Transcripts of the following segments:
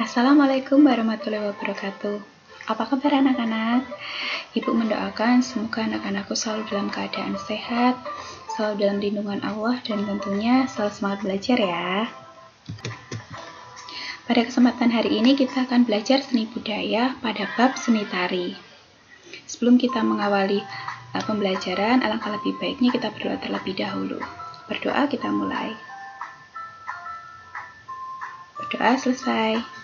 Assalamualaikum warahmatullahi wabarakatuh. Apa kabar anak-anak? Ibu mendoakan semoga anak-anakku selalu dalam keadaan sehat, selalu dalam lindungan Allah, dan tentunya selalu semangat belajar ya. Pada kesempatan hari ini kita akan belajar seni budaya pada bab seni tari. Sebelum kita mengawali pembelajaran, alangkah lebih baiknya kita berdoa terlebih dahulu. Berdoa, kita mulai. Berdoa selesai.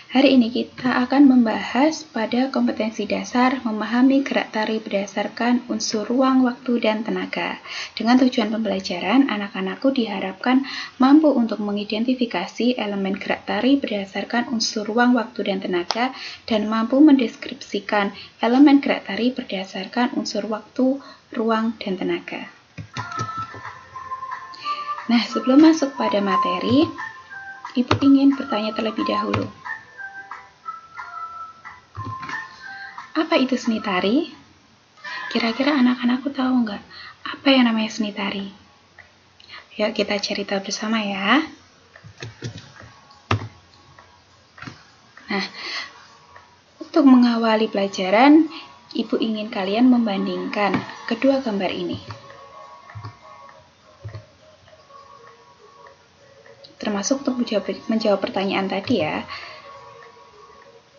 Hari ini kita akan membahas pada kompetensi dasar memahami gerak tari berdasarkan unsur ruang, waktu, dan tenaga. Dengan tujuan pembelajaran, anak-anakku diharapkan mampu untuk mengidentifikasi elemen gerak tari berdasarkan unsur ruang, waktu, dan tenaga, dan mampu mendeskripsikan elemen gerak tari berdasarkan unsur waktu, ruang, dan tenaga. Nah, sebelum masuk pada materi, Ibu ingin bertanya terlebih dahulu. Apa itu seni tari? Kira-kira anak-anakku tahu nggak apa yang namanya seni tari? Yuk kita cerita bersama ya. Nah, untuk mengawali pelajaran, Ibu ingin kalian membandingkan kedua gambar ini. Termasuk untuk menjawab pertanyaan tadi ya.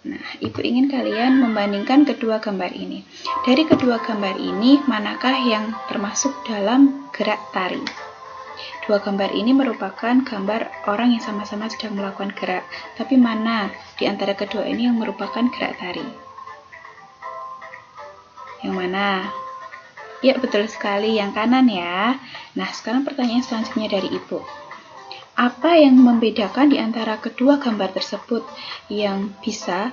Nah, Ibu ingin kalian membandingkan kedua gambar ini. Dari kedua gambar ini, manakah yang termasuk dalam gerak tari? Dua gambar ini merupakan gambar orang yang sama-sama sedang melakukan gerak. Tapi mana di antara kedua ini yang merupakan gerak tari? Yang mana? Ya, betul sekali, yang kanan ya. Nah, sekarang pertanyaan selanjutnya dari Ibu. Apa yang membedakan di antara kedua gambar tersebut yang bisa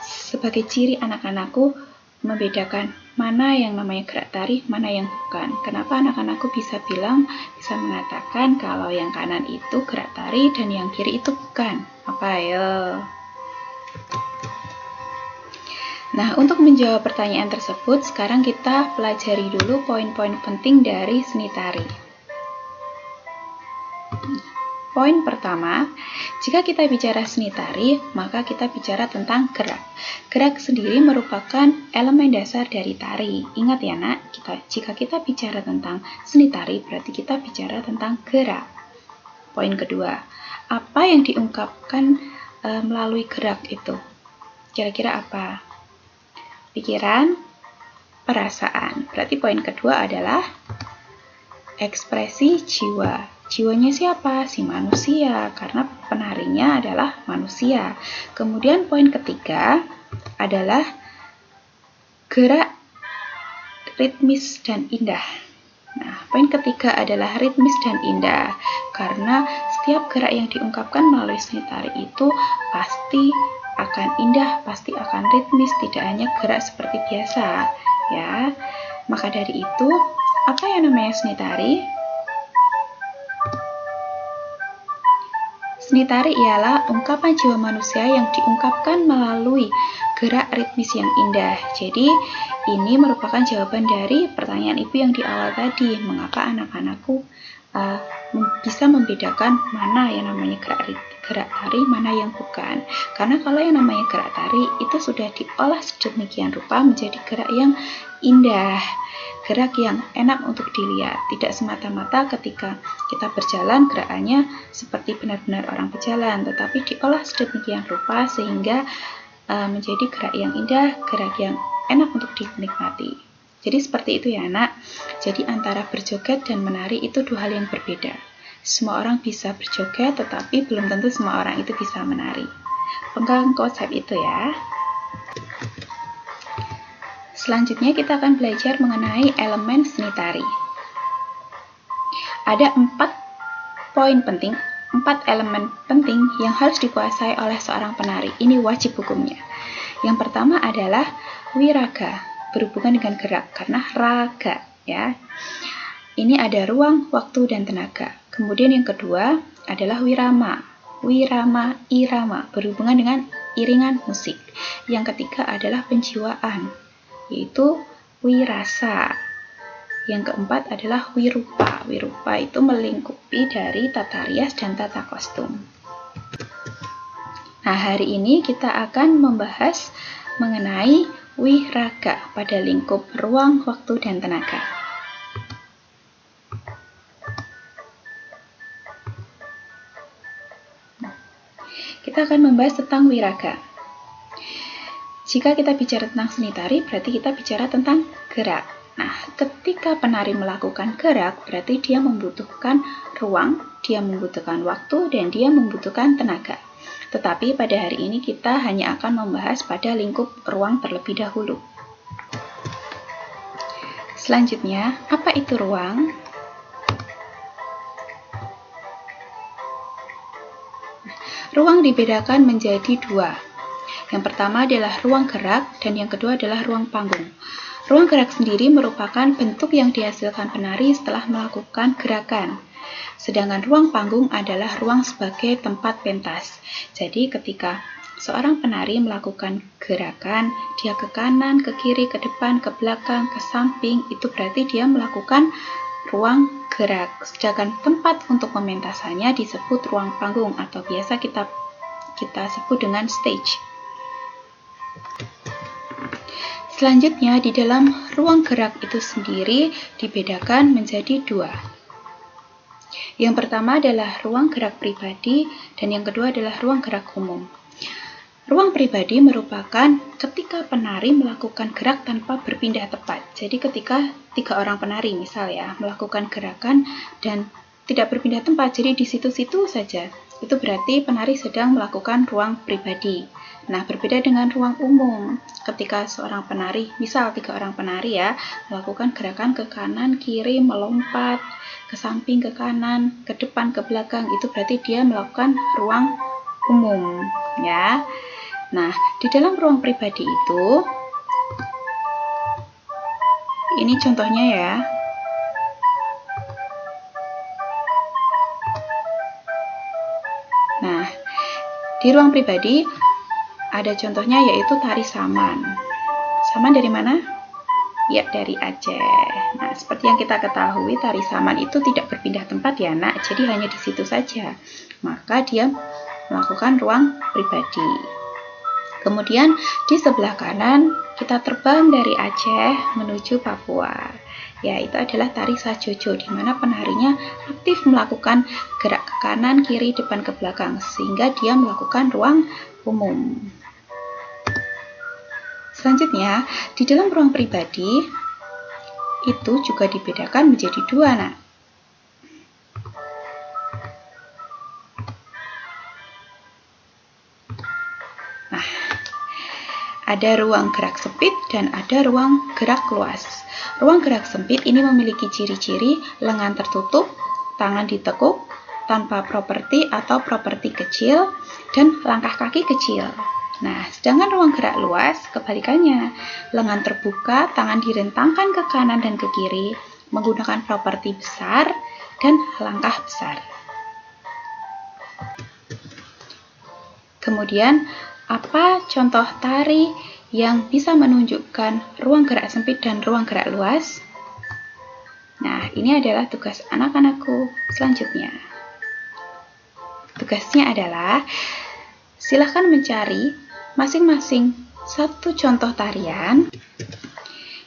sebagai ciri anak-anakku membedakan mana yang namanya gerak tari, mana yang bukan? Kenapa anak-anakku bisa mengatakan kalau yang kanan itu gerak tari dan yang kiri itu bukan? Apa ayo? Nah, untuk menjawab pertanyaan tersebut, sekarang kita pelajari dulu poin-poin penting dari seni tari. Poin pertama, jika kita bicara seni tari, maka kita bicara tentang gerak. Gerak sendiri merupakan elemen dasar dari tari. Ingat ya nak, jika kita bicara tentang seni tari, berarti kita bicara tentang gerak. Poin kedua, apa yang diungkapkan melalui gerak itu? Kira-kira apa? Pikiran, perasaan. Berarti poin kedua adalah ekspresi jiwa. Jiwanya siapa? Si manusia, karena penarinya adalah manusia. Kemudian poin ketiga adalah gerak ritmis dan indah. Nah, poin ketiga adalah ritmis dan indah, karena setiap gerak yang diungkapkan melalui seni tari itu pasti akan indah, pasti akan ritmis, tidak hanya gerak seperti biasa, ya. Maka dari itu, apa yang namanya seni tari? Seni tari ialah ungkapan jiwa manusia yang diungkapkan melalui gerak ritmis yang indah. Jadi, ini merupakan jawaban dari pertanyaan Ibu yang di awal tadi. Mengapa anak-anakku bisa membedakan mana yang namanya gerak tari, mana yang bukan? Karena kalau yang namanya gerak tari itu sudah diolah sedemikian rupa menjadi gerak yang indah, gerak yang enak untuk dilihat, tidak semata-mata ketika kita berjalan gerakannya seperti benar-benar orang berjalan, tetapi diolah sedemikian rupa sehingga menjadi gerak yang indah, gerak yang enak untuk dinikmati. Jadi seperti itu ya nak. Jadi antara berjoget dan menari itu dua hal yang berbeda. Semua orang bisa berjoget, tetapi belum tentu semua orang itu bisa menari. Pegang konsep itu ya. Selanjutnya kita akan belajar mengenai elemen seni tari. Ada 4 poin penting, 4 elemen penting yang harus dikuasai oleh seorang penari. Ini wajib hukumnya. Yang pertama adalah wiraga, berhubungan dengan gerak, karena raga ya. Ini ada ruang, waktu, dan tenaga. Kemudian yang kedua adalah wirama, irama, berhubungan dengan iringan musik. Yang ketiga adalah penjiwaan, yaitu wirasa. Yang keempat adalah wirupa. Wirupa itu melingkupi dari tata rias dan tata kostum. Nah, hari ini kita akan membahas mengenai wiraga pada lingkup ruang, waktu, dan tenaga. Kita akan membahas tentang wiraga. Jika kita bicara tentang seni tari, berarti kita bicara tentang gerak. Nah, ketika penari melakukan gerak, berarti dia membutuhkan ruang, dia membutuhkan waktu, dan dia membutuhkan tenaga. Tetapi pada hari ini kita hanya akan membahas pada lingkup ruang terlebih dahulu. Selanjutnya, apa itu ruang? Ruang dibedakan menjadi dua. Yang pertama adalah ruang gerak dan yang kedua adalah ruang panggung. Ruang gerak sendiri merupakan bentuk yang dihasilkan penari setelah melakukan gerakan. Sedangkan ruang panggung adalah ruang sebagai tempat pentas. Jadi ketika seorang penari melakukan gerakan, dia ke kanan, ke kiri, ke depan, ke belakang, ke samping, itu berarti dia melakukan ruang gerak. Sedangkan tempat untuk pementasannya disebut ruang panggung atau biasa kita sebut dengan stage. Selanjutnya, di dalam ruang gerak itu sendiri dibedakan menjadi dua. Yang pertama adalah ruang gerak pribadi dan yang kedua adalah ruang gerak umum. Ruang pribadi merupakan ketika penari melakukan gerak tanpa berpindah tempat. Jadi ketika 3 orang penari misal ya melakukan gerakan dan tidak berpindah tempat, jadi di situ-situ saja. Itu berarti penari sedang melakukan ruang pribadi. Nah, berbeda dengan ruang umum. Ketika seorang penari, misal 3 orang penari ya, melakukan gerakan ke kanan, kiri, melompat, ke samping, ke kanan, ke depan, ke belakang, itu berarti dia melakukan ruang umum, ya. Nah, di dalam ruang pribadi itu, ini contohnya ya. Nah, di ruang pribadi ada contohnya yaitu tari saman. Saman dari mana? Ya, dari Aceh. Nah, seperti yang kita ketahui, tari saman itu tidak berpindah tempat ya, Nak. Jadi hanya di situ saja. Maka dia melakukan ruang pribadi. Kemudian di sebelah kanan kita terbang dari Aceh menuju Papua. Ya, itu adalah tari sajojo di mana penarinya aktif melakukan gerak ke kanan, kiri, depan, ke belakang sehingga dia melakukan ruang umum. Selanjutnya, di dalam ruang pribadi itu juga dibedakan menjadi dua, Nak. Nah, ada ruang gerak sempit dan ada ruang gerak luas. Ruang gerak sempit ini memiliki ciri-ciri lengan tertutup, tangan ditekuk, tanpa properti atau properti kecil, dan langkah kaki kecil. Nah, sedangkan ruang gerak luas, kebalikannya, lengan terbuka, tangan direntangkan ke kanan dan ke kiri, menggunakan properti besar dan langkah besar. Kemudian, apa contoh tari yang bisa menunjukkan ruang gerak sempit dan ruang gerak luas? Nah, ini adalah tugas anak-anakku selanjutnya. Tugasnya adalah, silahkan mencari masing-masing satu contoh tarian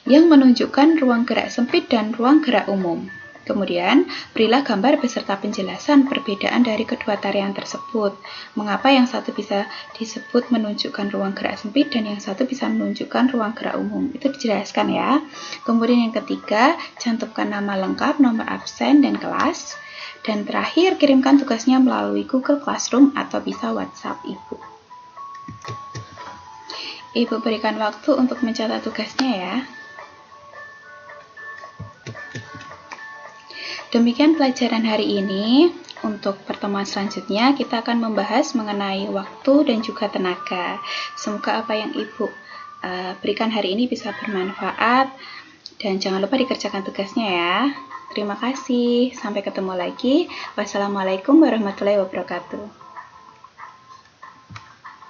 yang menunjukkan ruang gerak sempit dan ruang gerak umum. Kemudian, berilah gambar beserta penjelasan perbedaan dari kedua tarian tersebut. Mengapa yang satu bisa disebut menunjukkan ruang gerak sempit dan yang satu bisa menunjukkan ruang gerak umum. Itu dijelaskan ya. Kemudian yang ketiga, cantumkan nama lengkap, nomor absen, dan kelas. Dan terakhir, kirimkan tugasnya melalui Google Classroom atau bisa WhatsApp Ibu. Ibu berikan waktu untuk mencatat tugasnya ya. Demikian pelajaran hari ini. Untuk pertemuan selanjutnya kita akan membahas mengenai waktu dan juga tenaga. Semoga apa yang Ibu berikan hari ini bisa bermanfaat dan jangan lupa dikerjakan tugasnya ya. Terima kasih. Sampai ketemu lagi. Wassalamualaikum warahmatullahi wabarakatuh.